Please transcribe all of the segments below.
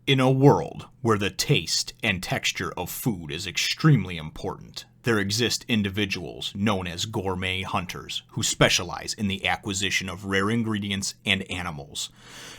In a world where the taste and texture of food is extremely important, there exist individuals known as gourmet hunters who specialize in the acquisition of rare ingredients and animals.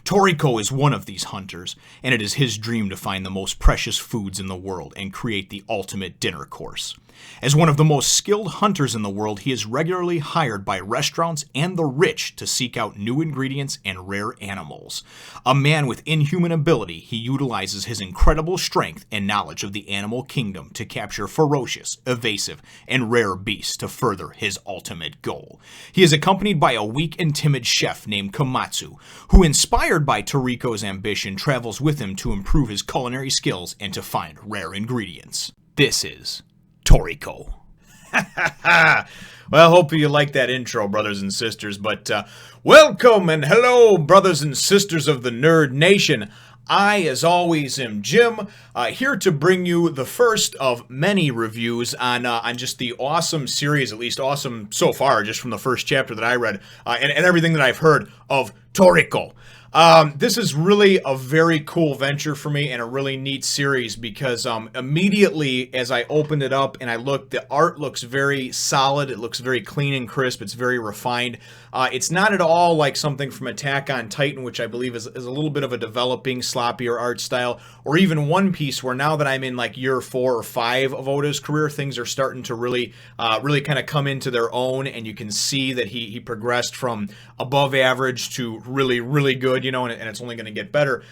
Toriko is one of these hunters, and it is his dream to find the most precious foods in the world and create the ultimate dinner course. As one of the most skilled hunters in the world, he is regularly hired by restaurants and the rich to seek out new ingredients and rare animals. A man with inhuman ability, he utilizes his incredible strength and knowledge of the animal kingdom to capture ferocious, evasive, and rare beasts to further his ultimate goal. He is accompanied by a weak and timid chef named Komatsu, who, inspired by Toriko's ambition, travels with him to improve his culinary skills and to find rare ingredients. This is Toriko. Well, hope you like that intro, brothers and sisters, but welcome and hello, brothers and sisters of the Nerd Nation. I, as always, am Jim, here to bring you the first of many reviews on just the awesome series, at least awesome so far, just from the first chapter that I read, and everything that I've heard of Toriko. This is really a very cool venture for me and a really neat series because immediately as I opened it up and I looked, the art looks very solid. It looks very clean and crisp. It's very refined. It's not at all like something from Attack on Titan, which I believe is a little bit of a developing, sloppier art style, or even One Piece, where now that I'm in like year 4 or 5 of Oda's career, things are starting to really kind of come into their own, and you can see that he progressed from above average to really, really good, you know, and it's only going to get better.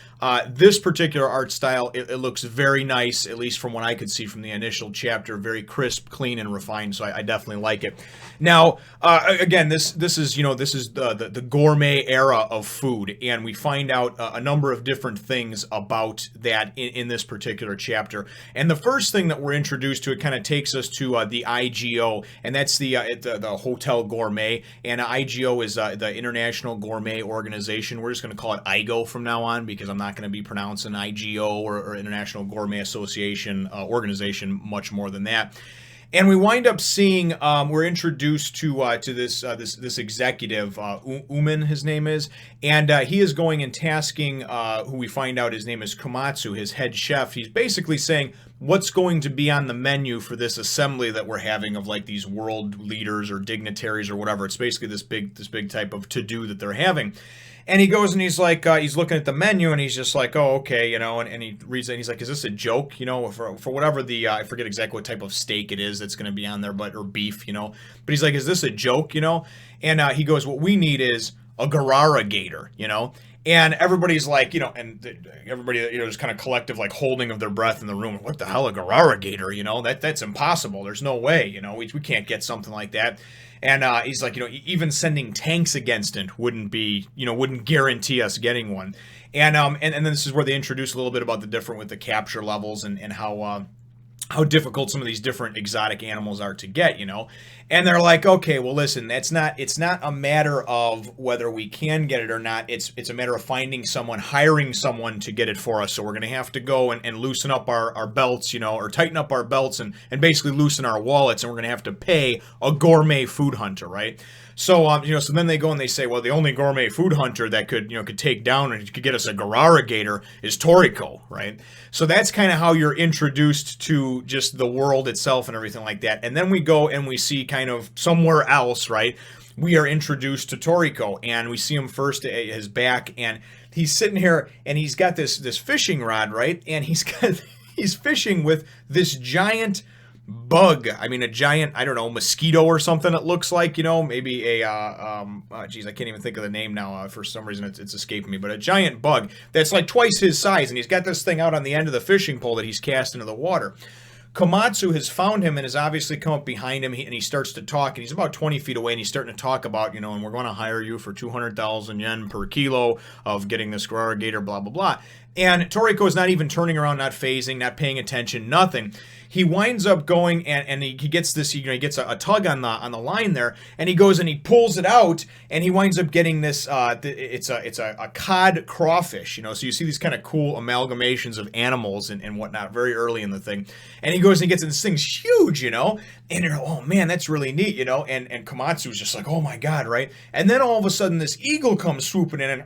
This particular art style, it looks very nice, at least from what I could see from the initial chapter. Very crisp, clean, and refined, so I definitely like it. Now, again, this is the gourmet era of food, and we find out a number of different things about that in this particular chapter. And the first thing that we're introduced to, it kind of takes us to the IGO, and that's the Hotel Gourmet, and IGO is the International Gourmet Organization. We're just going to call it IGO from now on because I'm not going to be pronouncing IGO or International Gourmet Association organization much more than that. And we wind up seeing, we're introduced to this executive, Uumen, his name is, and he is going and tasking, who we find out his name is Komatsu, his head chef. He's basically saying what's going to be on the menu for this assembly that we're having of like these world leaders or dignitaries or whatever. It's basically this big type of to-do that they're having. And he goes and he's like, he's looking at the menu and he's just like, oh, okay, you know, and he reads it and he's like, is this a joke, you know, for whatever the, I forget exactly what type of steak it is that's going to be on there, or beef, you know, but he's like, is this a joke, you know? And he goes, what we need is a Garara Gator, you know? And everybody's like, you know, and everybody, you know, there's kind of collective like holding of their breath in the room. What the hell, a Garara Gator, you know? That's impossible. There's no way, you know, we can't get something like that. And he's like, you know, even sending tanks against it wouldn't guarantee us getting one. And then this is where they introduce a little bit about the different with the capture levels and how difficult some of these different exotic animals are to get, you know. And they're like, okay, well, listen, it's not a matter of whether we can get it or not. It's a matter of hiring someone to get it for us. So we're going to have to go and loosen up our belts, you know, or tighten up our belts and basically loosen our wallets. And we're going to have to pay a gourmet food hunter, right? So, you know, so then they go and they say, well, the only gourmet food hunter that could take down and could get us a Garara Gator is Toriko, right? So that's kind of how you're introduced to just the world itself and everything like that. And then we go and we see kind of somewhere else, right? We are introduced to Toriko and we see him first at his back and he's sitting here and he's got this fishing rod, right? And he's fishing with this giant bug. I mean, a giant, I don't know, mosquito or something it looks like, you know, maybe geez, I can't even think of the name now. For some reason, it's escaping me, but a giant bug that's like twice his size, and he's got this thing out on the end of the fishing pole that he's cast into the water. Komatsu has found him and has obviously come up behind him, and he starts to talk, and he's about 20 feet away, and he's starting to talk about, you know, and we're going to hire you for 200,000 yen per kilo of getting this Garara Gator, blah, blah, blah. And Toriko is not even turning around, not phasing, not paying attention, nothing. He winds up going and he gets this, you know, he gets a tug on the line there, and he goes and he pulls it out, and he winds up getting this. It's a cod crawfish, you know. So you see these kind of cool amalgamations of animals and whatnot very early in the thing, and he goes and he gets this thing's huge, you know, and you're, oh man, that's really neat, you know. And Komatsu's just like, oh my god, right? And then all of a sudden this eagle comes swooping in and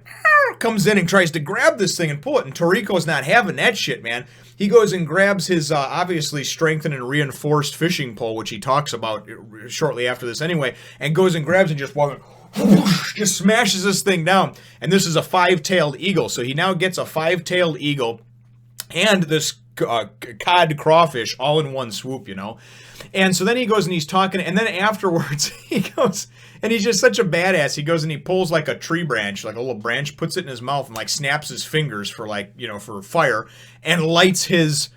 comes in and tries to grab this thing and pull it, and Toriko's not having that shit, man. He goes and grabs his obviously strengthened and reinforced fishing pole, which he talks about shortly after this anyway, and goes and grabs and just smashes this thing down. And this is a 5-tailed eagle, so he now gets a 5-tailed eagle and this cod crawfish all in one swoop, you know. And so then he goes and he's talking, and then afterwards he goes, and he's just such a badass. He goes and he pulls like a tree branch, like a little branch, puts it in his mouth and like snaps his fingers for like, you know, for fire, and lights this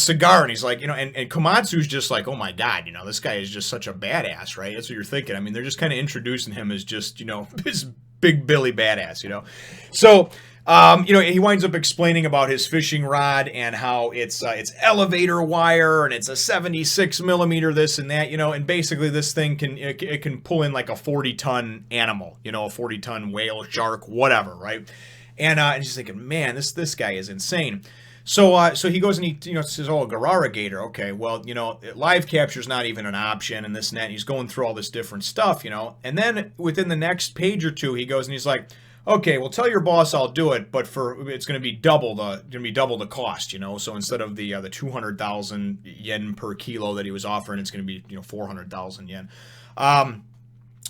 cigar. And he's like, you know, and Komatsu's just like, oh my God, you know, this guy is just such a badass, right? That's what you're thinking. I mean, they're just kind of introducing him as just, you know, this big Billy badass, you know. So you know, he winds up explaining about his fishing rod and how it's elevator wire and it's a 76 millimeter this and that, you know, and basically this thing can pull in like a 40-ton animal, you know, a 40-ton whale, shark, whatever, right? And he's thinking, man, this guy is insane. So he goes and he, you know, says, oh, Garara Gator. Okay, well, you know, live capture's not even an option and this and that. And he's going through all this different stuff, you know. And then within the next page or two, he goes and he's like, okay, well, tell your boss I'll do it, but it's going to be double the cost, you know. So instead of the 200,000 yen per kilo that he was offering, it's going to be, you know, 400,000 yen.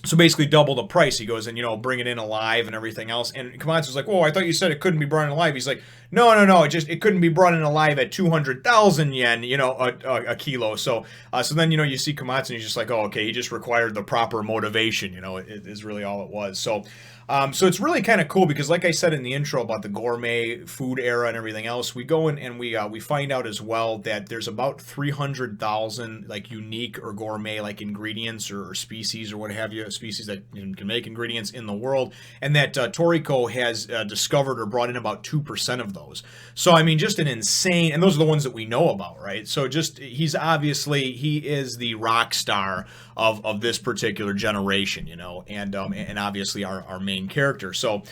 So basically double the price. He goes and, you know, bring it in alive and everything else. And Komatsu's like, whoa, I thought you said it couldn't be brought in alive. He's like, no, it couldn't be brought in alive at 200,000 yen, you know, a kilo. So then, you know, you see Komatsu and he's just like, oh, okay, he just required the proper motivation, you know, it is really all it was. So it's really kind of cool because, like I said in the intro about the gourmet food era and everything else, we go in and we find out as well that there's about 300,000 like unique or gourmet like ingredients or species or what have you, species that can make ingredients in the world, and that Toriko has discovered or brought in about 2% of those. So I mean, just an insane, and those are the ones that we know about, right? So just he is the rock star of this particular generation, you know, and obviously our main character. So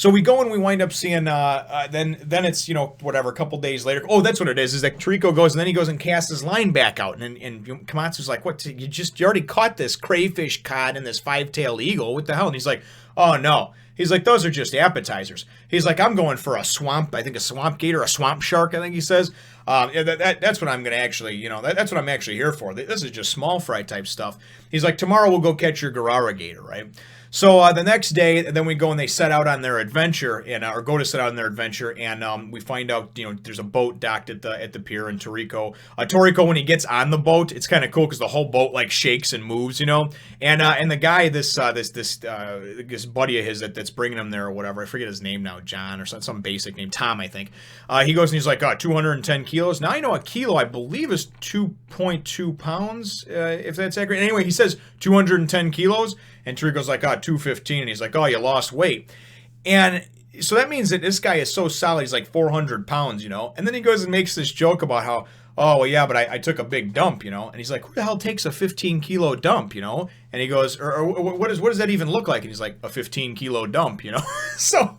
we go and we wind up seeing then it's, you know, whatever, a couple days later. Oh, that's what it is that Toriko goes and then he goes and casts his line back out, and Komatsu's like, what? You already caught this crayfish cod and this 5-tailed eagle. What the hell? And he's like, oh no. He's like, those are just appetizers. He's like, I'm going for a swamp gator, a swamp shark, I think he says. That's what I'm going to actually, you know, that's what I'm actually here for. This is just small fry type stuff. He's like, tomorrow we'll go catch your Garara Gator, right? So the next day, then we go and they set out on their adventure, and or go to set out on their adventure, and we find out, you know, there's a boat docked at the pier in Toriko. Toriko, when he gets on the boat, it's kind of cool because the whole boat like shakes and moves, you know. And the guy, this buddy of his that's bringing him there or whatever, I forget his name now, John or some basic name, Tom, I think. He goes and he's like, 210 kilos. Now I know a kilo, I believe, is 2.2 pounds, if that's accurate. Anyway, he says 210 kilos. And Toriko's like, 215. And he's like, oh, you lost weight. And so that means that this guy is so solid, he's like 400 pounds, you know. And then he goes and makes this joke about how, oh, well, yeah, but I took a big dump, you know. And he's like, who the hell takes a 15-kilo dump, you know? And he goes, or what does that even look like? And he's like, a 15-kilo dump, you know. So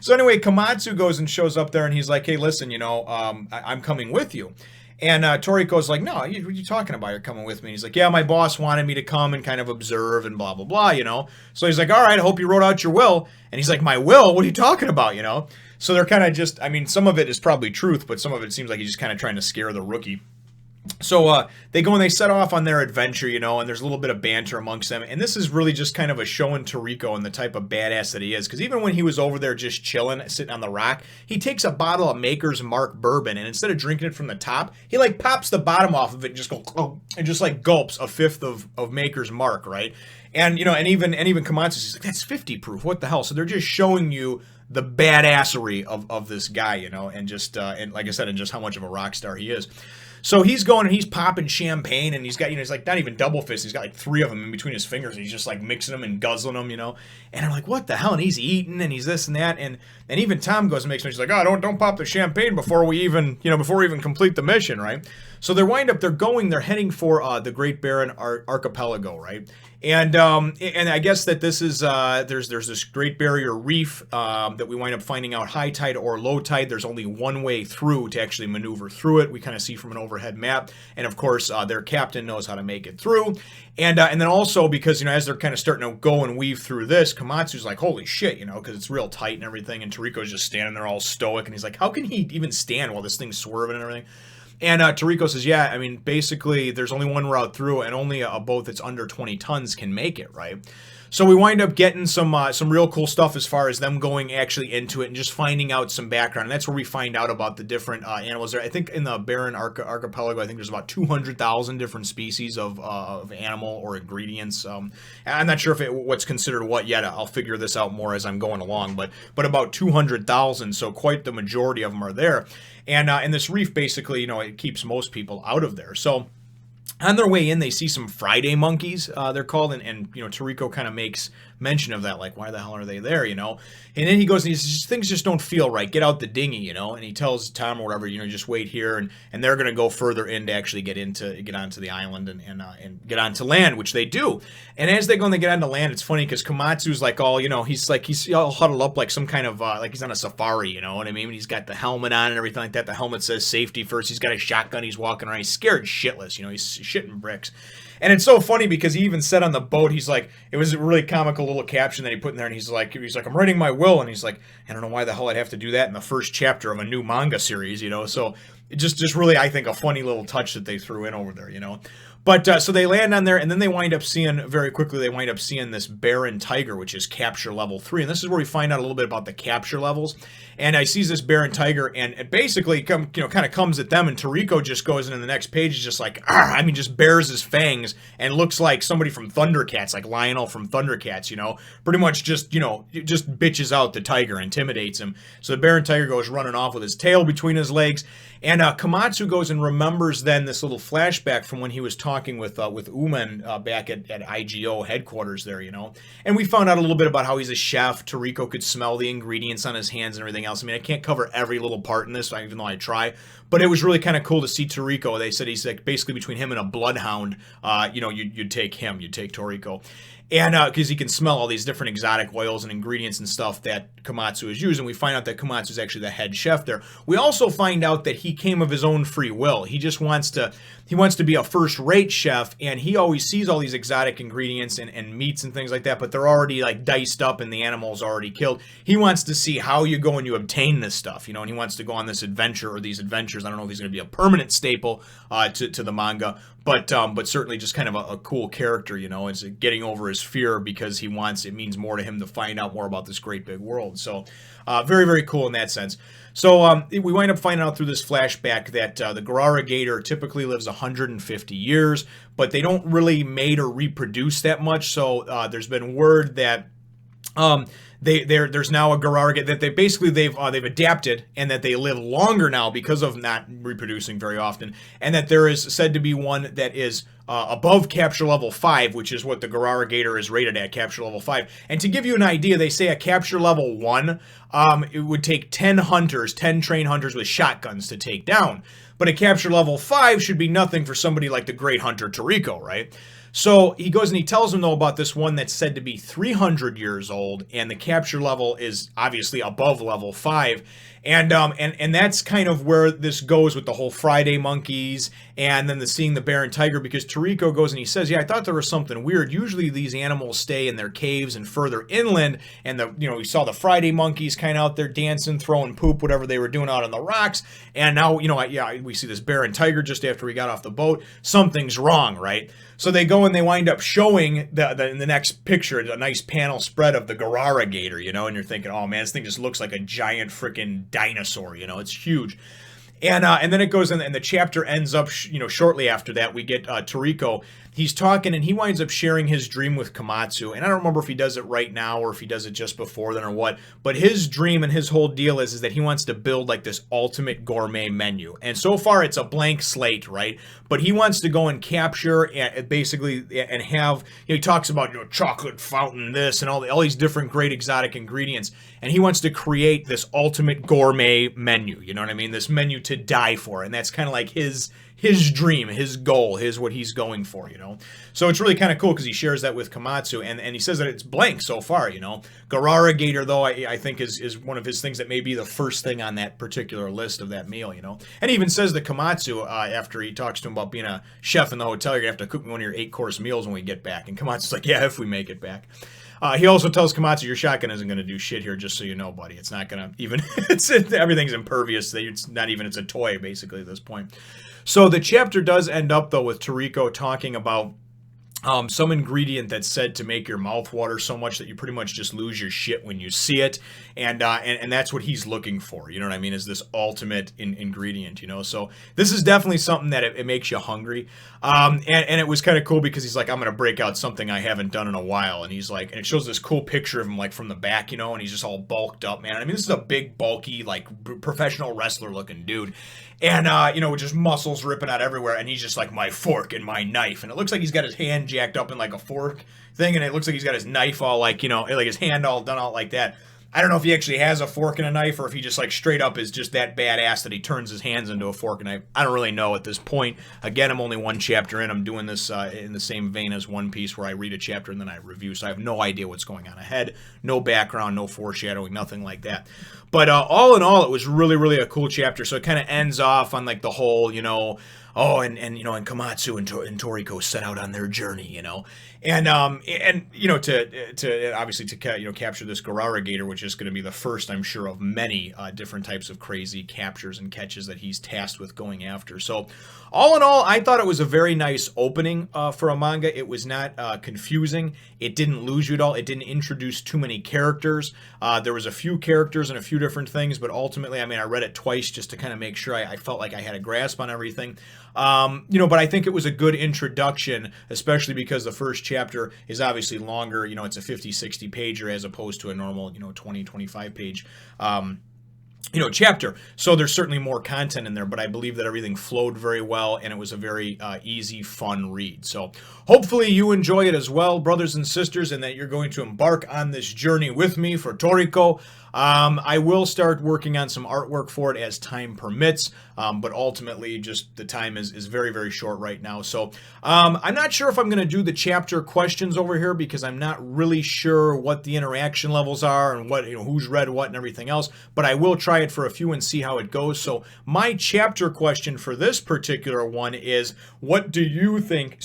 anyway, Komatsu goes and shows up there, and he's like, hey, listen, you know, I'm coming with you. And Toriko's like, no, what are you talking about? You're coming with me. And he's like, yeah, my boss wanted me to come and kind of observe and blah, blah, blah, you know. So he's like, all right, I hope you wrote out your will. And he's like, my will? What are you talking about, you know? So they're kind of just, I mean, some of it is probably truth, but some of it seems like he's just kind of trying to scare the rookie. So they go and they set off on their adventure, you know, and there's a little bit of banter amongst them. And this is really just kind of a showing Toriko and the type of badass that he is. Because even when he was over there just chilling, sitting on the rock, he takes a bottle of Maker's Mark bourbon, and instead of drinking it from the top, he like pops the bottom off of it and just goes, oh, and just like gulps a fifth of Maker's Mark, right? And, you know, and even Komatsu's like, that's 50 proof. What the hell? So they're just showing you the badassery of this guy, you know, and just, and like I said, and just how much of a rock star he is. So he's going and he's popping champagne, and he's got, you know, he's like not even double fist. He's got like 3 of them in between his fingers, and he's just like mixing them and guzzling them, you know. And I'm like, what the hell? And he's eating, and he's this and that, and even Tom goes and makes me. He's like, oh, don't pop the champagne before we even complete the mission, right? So they're heading for the Great Barren Archipelago, right? And I guess that this is there's this Great Barrier Reef that we wind up finding out high tide or low tide. There's only one way through to actually maneuver through it. We kind of see from an overhead map, and of course their captain knows how to make it through. And then also because as they're kind of starting to go and weave through this, Komatsu's like, holy shit, because it's real tight and everything. And Toriko's just standing there all stoic, and he's like, how can he even stand while this thing's swerving and everything? And Toriko says, yeah, I mean, basically, there's only one route through, and only a boat that's under 20 tons can make it, right? So we wind up getting some real cool stuff as far as them going actually into it and just finding out some background. And that's where we find out about the different animals there. I think in the Barren Archipelago, I think there's about 200,000 different species of animal or ingredients. I'm not sure if what's considered what yet. I'll figure this out more as I'm going along. But about 200,000, so quite the majority of them are there. And this reef basically, it keeps most people out of there. So on their way in, they see some Friday monkeys, they're called, and Toriko kind of makes mention of that, like, why the hell are they there, And then he goes, and he says, things just don't feel right, get out the dinghy, and he tells Tom or whatever, just wait here, and they're going to go further in to actually get onto the island and get onto land, which they do. And as they go and they get onto land, it's funny, because Komatsu's like all, he's all huddled up like some kind of, like he's on a safari, you know what I mean? He's got the helmet on and everything like that. The helmet says safety first. He's got a shotgun. He's walking around. He's scared shitless, he's shitting bricks. And it's so funny because he even said on the boat, he's like, it was a really comical little caption that he put in there, and he's like, I'm writing my will, and he's like, I don't know why the hell I'd have to do that in the first chapter of a new manga series, so it just really, I think, a funny little touch that they threw in over there, But so they land on there, and then they wind up seeing, very quickly, this barren tiger, which is capture level 3. And this is where we find out a little bit about the capture levels. And I sees this barren tiger, and it basically kind of comes at them, and Toriko just goes into the next page, is just like, just bares his fangs, and looks like somebody from Thundercats, like Lionel from Thundercats, pretty much just bitches out the tiger, intimidates him. So the barren tiger goes running off with his tail between his legs, and Komatsu goes and remembers then this little flashback from when he was talking with Uumen back at IGO headquarters there, And we found out a little bit about how he's a chef. Toriko could smell the ingredients on his hands and everything else. I mean, I can't cover every little part in this, even though I try. But it was really kind of cool to see Toriko. They said he's like basically between him and a bloodhound. You'd take him. You'd take Toriko. And because he can smell all these different exotic oils and ingredients and stuff that Komatsu is using. We find out that Komatsu is actually the head chef there. We also find out that he came of his own free will. He just wants to be a first-rate chef, and he always sees all these exotic ingredients and meats and things like that, but they're already like diced up and the animal's already killed. He wants to see how you go and you obtain this stuff, and he wants to go on this adventure or these adventures. I don't know if he's going to be a permanent staple to the manga, but certainly just kind of a cool character, it's getting over his fear because it means more to him to find out more about this great big world. So very, very cool in that sense. So we wind up finding out through this flashback that the Garara Gator typically lives 150 years, but they don't really mate or reproduce that much. So there's been word that there's now a Garara Gator that they've adapted, and that they live longer now because of not reproducing very often, and that there is said to be one that is above capture level 5, which is what the Garara Gator is rated at, capture level 5. And to give you an idea, they say a capture level 1, it would take 10 trained hunters with shotguns to take down. But a capture level 5 should be nothing for somebody like the great hunter Toriko, right? So he goes and he tells them, though, about this one that's said to be 300 years old, and the capture level is obviously above level 5. And that's kind of where this goes with the whole Friday monkeys and then seeing the barren tiger, because Toriko goes and he says, yeah, I thought there was something weird. Usually these animals stay in their caves and further inland, and we saw the Friday monkeys kind of out there dancing, throwing poop, whatever they were doing out on the rocks, and now, we see this barren tiger just after we got off the boat. Something's wrong, right? So they go and they wind up showing in the next picture a nice panel spread of the Garara Gator, and you're thinking, oh man, this thing just looks like a giant freaking dinosaur, it's huge. And then it goes in, and the chapter ends up, shortly after that, we get Toriko. He's talking, and he winds up sharing his dream with Komatsu. And I don't remember if he does it right now or if he does it just before then or what. But his dream and his whole deal is that he wants to build like this ultimate gourmet menu. And so far, it's a blank slate, right? But he wants to go and capture and basically and have, he talks about, chocolate fountain, this and all these different great exotic ingredients. And he wants to create this ultimate gourmet menu. You know what I mean? This menu to die for. And that's kind of like his his dream, his goal, what he's going for, So it's really kind of cool because he shares that with Komatsu, and he says that it's blank so far, Garara Gator, though, I think is one of his things that may be the first thing on that particular list of that meal, And he even says that Komatsu, after he talks to him about being a chef in the hotel, you're going to have to cook me one of your 8-course meals when we get back. And Komatsu's like, yeah, if we make it back. He also tells Komatsu, your shotgun isn't going to do shit here, just so you know, buddy. It's not going to even, everything's impervious. It's a toy, basically, at this point. So the chapter does end up, though, with Toriko talking about some ingredient that's said to make your mouth water so much that you pretty much just lose your shit when you see it, and that's what he's looking for. You know what I mean? Is this ultimate ingredient? So this is definitely something that it makes you hungry. And it was kind of cool because he's like, I'm gonna break out something I haven't done in a while, and he's like, and it shows this cool picture of him like from the back, and he's just all bulked up, man. I mean, this is a big, bulky, like professional wrestler looking dude. And, with just muscles ripping out everywhere. And he's just like, my fork and my knife. And it looks like he's got his hand jacked up in like a fork thing. And it looks like he's got his knife all like, like his hand all done out like that. I don't know if he actually has a fork and a knife or if he just like straight up is just that badass that he turns his hands into a fork and knife. I don't really know at this point. Again, I'm only one chapter in. I'm doing this in the same vein as One Piece where I read a chapter and then I review. So I have no idea what's going on ahead. No background, no foreshadowing, nothing like that. But all in all, it was really, really a cool chapter. So it kind of ends off on like the whole, and Komatsu and Toriko set out on their journey, and to obviously to capture this Garara Gator, which is going to be the first, I'm sure, of many different types of crazy captures and catches that he's tasked with going after. So all in all, I thought it was a very nice opening for a manga. It was not confusing. It didn't lose you at all. It didn't introduce too many characters. There was a few characters and a few different things, but ultimately, I mean, I read it twice just to kind of make sure I felt like I had a grasp on everything. But I think it was a good introduction, especially because the first chapter is obviously longer. It's a 50, 60 pager as opposed to a normal, 20, 25 page, chapter. So there's certainly more content in there, but I believe that everything flowed very well and it was a very easy, fun read. So hopefully you enjoy it as well, brothers and sisters, and that you're going to embark on this journey with me for Toriko. I will start working on some artwork for it as time permits, but ultimately just the time is very, very short right now. So I'm not sure if I'm going to do the chapter questions over here because I'm not really sure what the interaction levels are and what who's read what and everything else, but I will try it for a few and see how it goes. So my chapter question for this particular one is, what do you think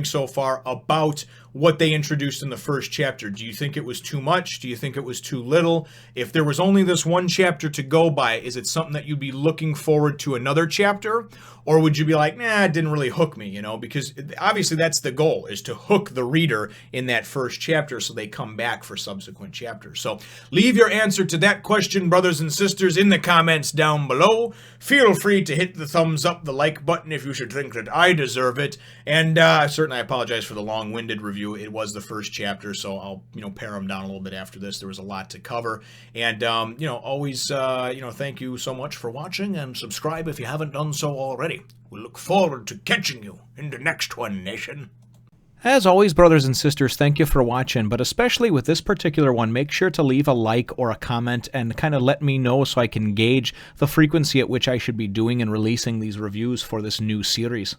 so far about what they introduced in the first chapter? Do you think it was too much? Do you think it was too little? If there was only this one chapter to go by, is it something that you'd be looking forward to another chapter? Or would you be like, nah, it didn't really hook me, because obviously that's the goal, is to hook the reader in that first chapter so they come back for subsequent chapters. So leave your answer to that question, brothers and sisters, in the comments down below. Feel free to hit the thumbs up, the like button if you should think that I deserve it. And certainly I apologize for the long-winded review. It was the first chapter, so I'll, pare them down a little bit after this. There was a lot to cover. And, always, thank you so much for watching, and subscribe if you haven't done so already. We look forward to catching you in the next one, nation. As always, brothers and sisters, thank you for watching, but especially with this particular one, make sure to leave a like or a comment and kind of let me know so I can gauge the frequency at which I should be doing and releasing these reviews for this new series.